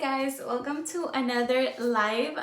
guys, welcome to another live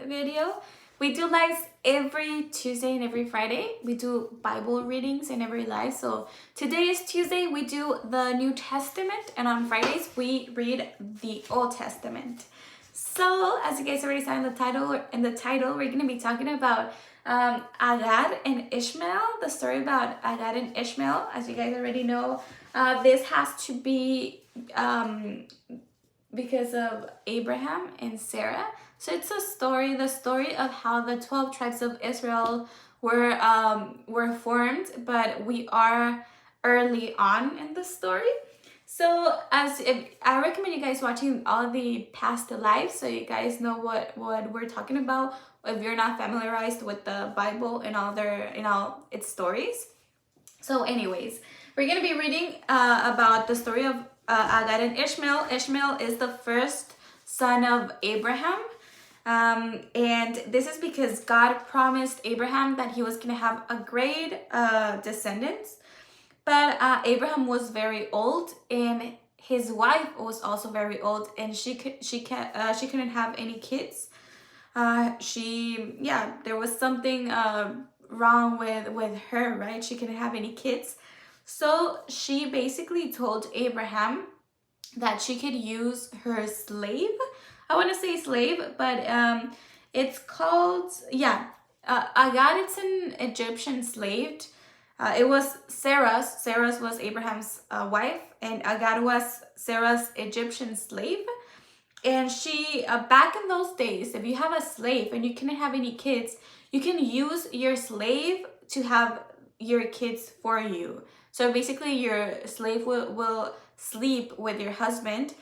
video. We do lives every Tuesday and every Friday. We do Bible readings in every live. So today is Tuesday, we do the New Testament, and on Fridays we read the Old Testament. So as you guys already saw in the title, we're going to be talking about Hagar and Ishmael, the story about Hagar and Ishmael. As you guys already know, this has to be because of Abraham and Sarah. So it's the story of how the 12 tribes of Israel were formed, but we are early on in the story. So I recommend you guys watching all the past lives so you guys know what we're talking about if you're not familiarized with the Bible and all its stories. So anyways, we're going to be reading about the story of Hagar and Ishmael. Ishmael is the first son of Abraham. And this is because God promised Abraham that he was going to have a great descendants. But Abraham was very old, and his wife was also very old, and she couldn't have any kids. There was something wrong with her, right? She couldn't have any kids. So she basically told Abraham that she could use her slave. I want to say slave, but it's called, Hagar, it's an Egyptian slave. It was Sarah's. Sarah's was Abraham's wife, and Hagar was Sarah's Egyptian slave. And she, back in those days, if you have a slave and you couldn't have any kids, you can use your slave to have your kids for you. So basically your slave will sleep with your husband,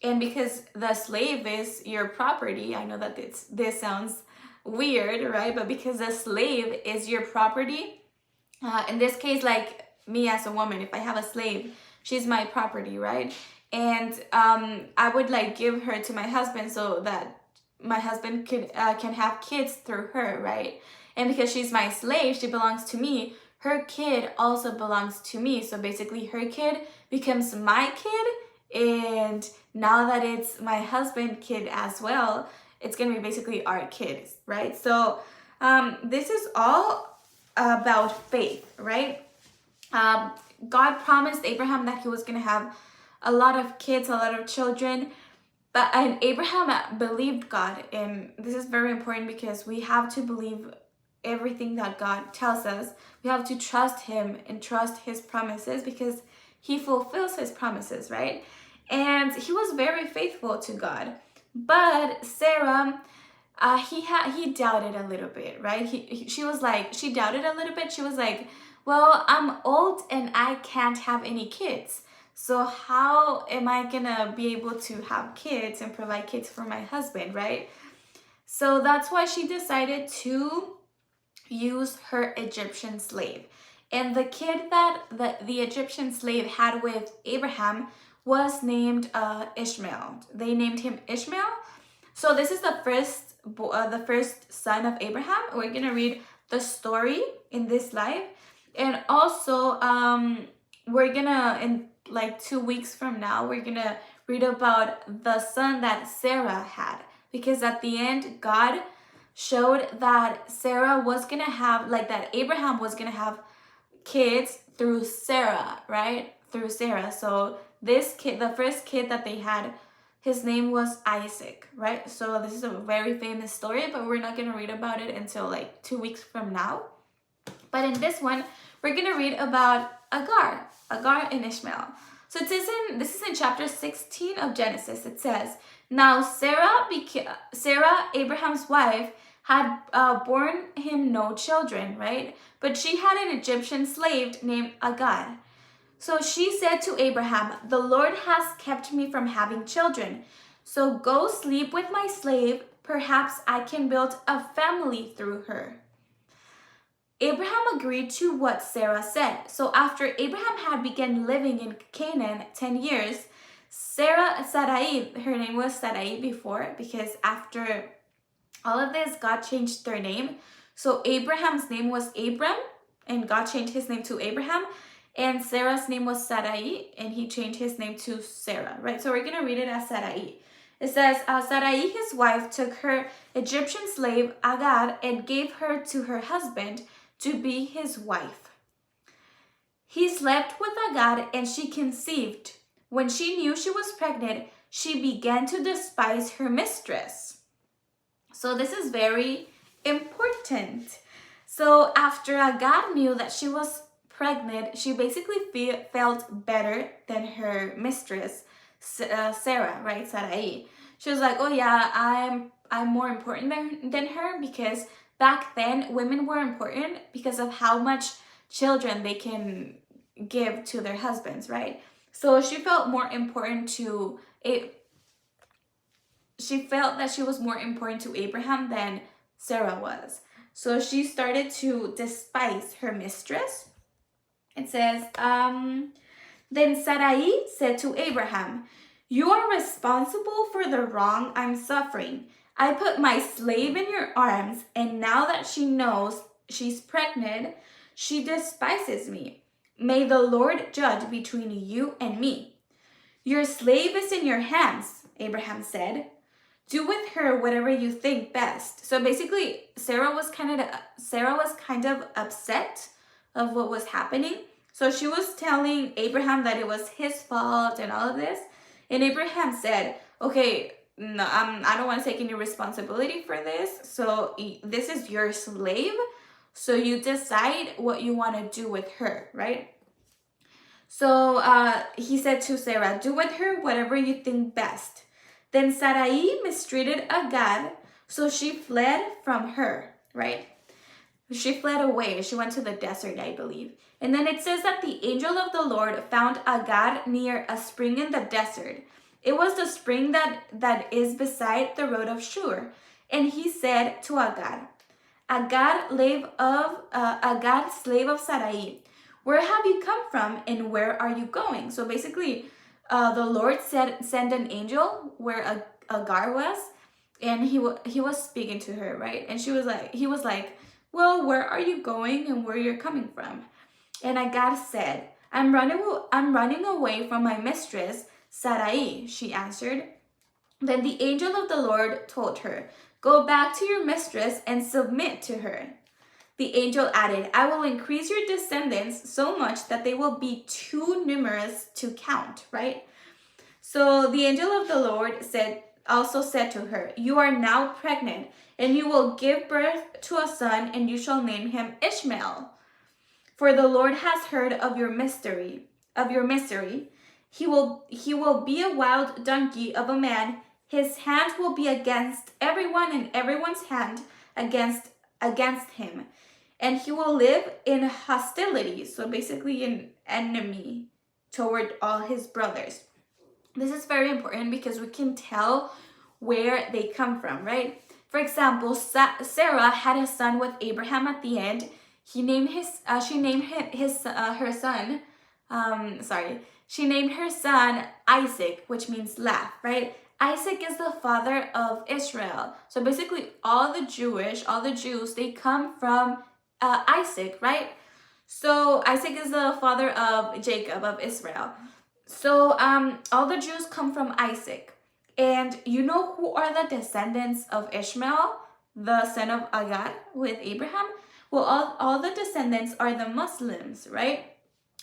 and because the slave is your property, I know that this sounds weird, right? But because the slave is your property, in this case, like me as a woman, if I have a slave, she's my property, right? And I would like give her to my husband so that my husband can have kids through her, right? And because she's my slave, she belongs to me. Her kid also belongs to me. So basically her kid becomes my kid, and now that it's my husband's kid as well, it's gonna be basically our kids, right? So this is all about faith, right? God promised Abraham that he was gonna have a lot of kids, a lot of children, and Abraham believed God. And this is very important because we have to believe everything that God tells us. We have to trust him and trust his promises because he fulfills his promises, right? And he was very faithful to God. But Sarah, he doubted a little bit, right? She doubted a little bit. She was like, well, I'm old and I can't have any kids. So how am I gonna be able to have kids and provide kids for my husband, right? So that's why she decided to use her Egyptian slave. And the kid that the Egyptian slave had with Abraham was named Ishmael. They named him Ishmael. So this is the first son of Abraham. We're gonna read the story in this live, and also we're gonna, in like 2 weeks from now, we're gonna read about the son that Sarah had, because at the end God showed that Sarah was gonna have, like, that Abraham was gonna have kids through Sarah, right? Through Sarah. So this kid, the first kid that they had, his name was Isaac, right? So this is a very famous story, but we're not gonna read about it until like 2 weeks from now. But in this one, we're gonna read about Hagar and Ishmael. So this is in chapter 16 of Genesis. It says, now Sarah, Abraham's wife, had borne him no children, right? But she had an Egyptian slave named Hagar. So she said to Abraham, the Lord has kept me from having children. So go sleep with my slave. Perhaps I can build a family through her. Abraham agreed to what Sarah said. So after Abraham had begun living in Canaan 10 years, Sarai, her name was Sarai before, because after all of this, God changed their name. So Abraham's name was Abram, and God changed his name to Abraham. And Sarah's name was Sarai, and he changed his name to Sarah, right? So we're going to read it as Sarai. It says, Sarai, his wife, took her Egyptian slave Hagar and gave her to her husband to be his wife. He slept with Hagar and she conceived. When she knew she was pregnant, she began to despise her mistress. So this is very important. So after Hagar knew that she was pregnant, she basically felt better than her mistress, Sarah, right? Sarai. She was like, oh yeah, I'm more important than her, because back then women were important because of how much children they can give to their husbands, right? So she felt more important to it. She felt that she was more important to Abraham than Sarah was. So she started to despise her mistress. It says, then Sarai said to Abraham, you are responsible for the wrong I'm suffering. I put my slave in your arms, and now that she knows she's pregnant, she despises me. May the Lord judge between you and me. Your slave is in your hands, Abraham said. Do with her whatever you think best. So basically, Sarah was kind of upset of what was happening. So she was telling Abraham that it was his fault and all of this. And Abraham said, okay, no, I don't want to take any responsibility for this. So this is your slave. So you decide what you want to do with her, right? So he said to Sarah, do with her whatever you think best. Then Sarai mistreated Hagar, so she fled from her, right? She fled away. She went to the desert, I believe. And then it says that the angel of the Lord found Hagar near a spring in the desert. It was the spring that is beside the road of Shur. And he said to Hagar, Hagar, slave of Sarai, where have you come from and where are you going? So basically, the Lord send an angel where Hagar was, and he was speaking to her, right? And he was like, well, where are you going and where you're coming from? And Hagar said, I'm running away from my mistress, Sarai, she answered. Then the angel of the Lord told her, go back to your mistress and submit to her. The angel added, I will increase your descendants so much that they will be too numerous to count, right? So the angel of the Lord also said to her, you are now pregnant, and you will give birth to a son, and you shall name him Ishmael. For the Lord has heard of your misery. He will be a wild donkey of a man. His hand will be against everyone, and everyone's hand against him. And he will live in hostility, so basically an enemy toward all his brothers. This is very important because we can tell where they come from, right? For example, Sarah had a son with Abraham at the end. She named her son Isaac, which means laugh, right? Isaac is the father of Israel. So basically all the Jews, they come from Isaac, right? So Isaac is the father of Jacob, of Israel. So all the Jews come from Isaac. And you know who are the descendants of Ishmael, the son of Hagar with Abraham? Well, all the descendants are the Muslims, right?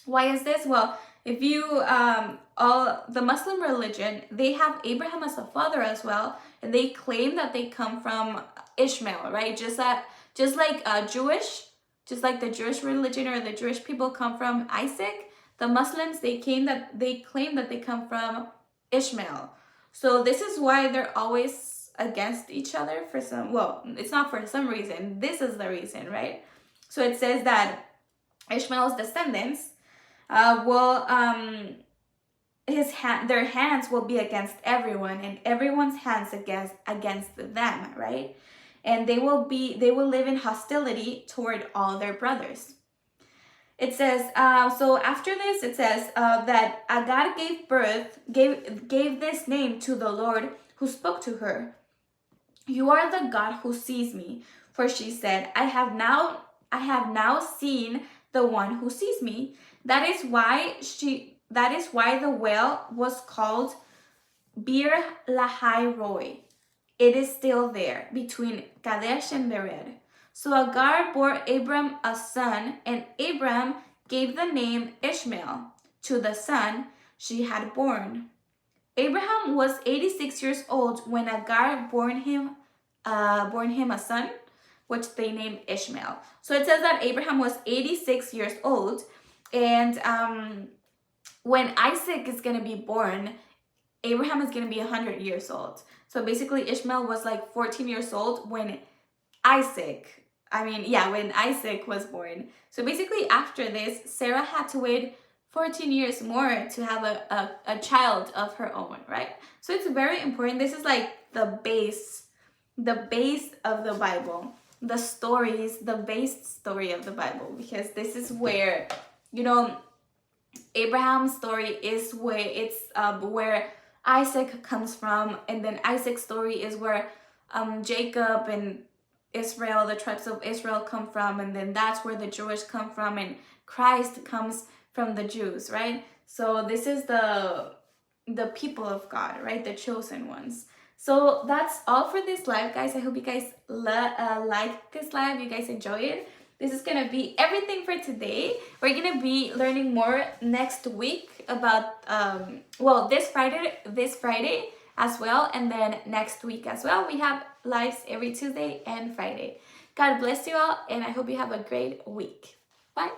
Why is this? Well, if you, all the Muslim religion, they have Abraham as a father as well. And they claim that they come from Ishmael, right? Just like the Jewish religion or the Jewish people come from Isaac, the Muslims, they claim that they come from Ishmael. So this is why they're always against each other for it's not for some reason. This is the reason, right? So it says that Ishmael's descendants their hands will be against everyone, and everyone's hands against them, right? And they will live in hostility toward all their brothers. It says, so after this, it says that Hagar gave this name to the Lord who spoke to her. You are the God who sees me. For she said, I have now seen the one who sees me. That is why the well was called Bir Lahai Roy. It is still there between Kadesh and Bered. So Hagar bore Abram a son, and Abram gave the name Ishmael to the son she had born. Abraham was 86 years old when Hagar born him a son, which they named Ishmael. So it says that Abraham was 86 years old, and when Isaac is going to be born, Abraham is going to be 100 years old. So basically Ishmael was like 14 years old when Isaac was born. So basically after this, Sarah had to wait 14 years more to have a child of her own, right? So it's very important. This is like the base of the Bible. The stories, the base story of the Bible, because this is where, Abraham's story is where Isaac comes from, and then Isaac's story is where Jacob and Israel, the tribes of Israel come from, and then that's where the Jewish come from, and Christ comes from the Jews, right? So this is the people of God, right? The chosen ones. So that's all for this live, guys. I hope you guys like this live. You guys enjoy it. This is gonna be everything for today. We're gonna be learning more next week about this Friday as well, and then next week as well. We have lives every Tuesday and Friday. God bless you all, and I hope you have a great week. Bye.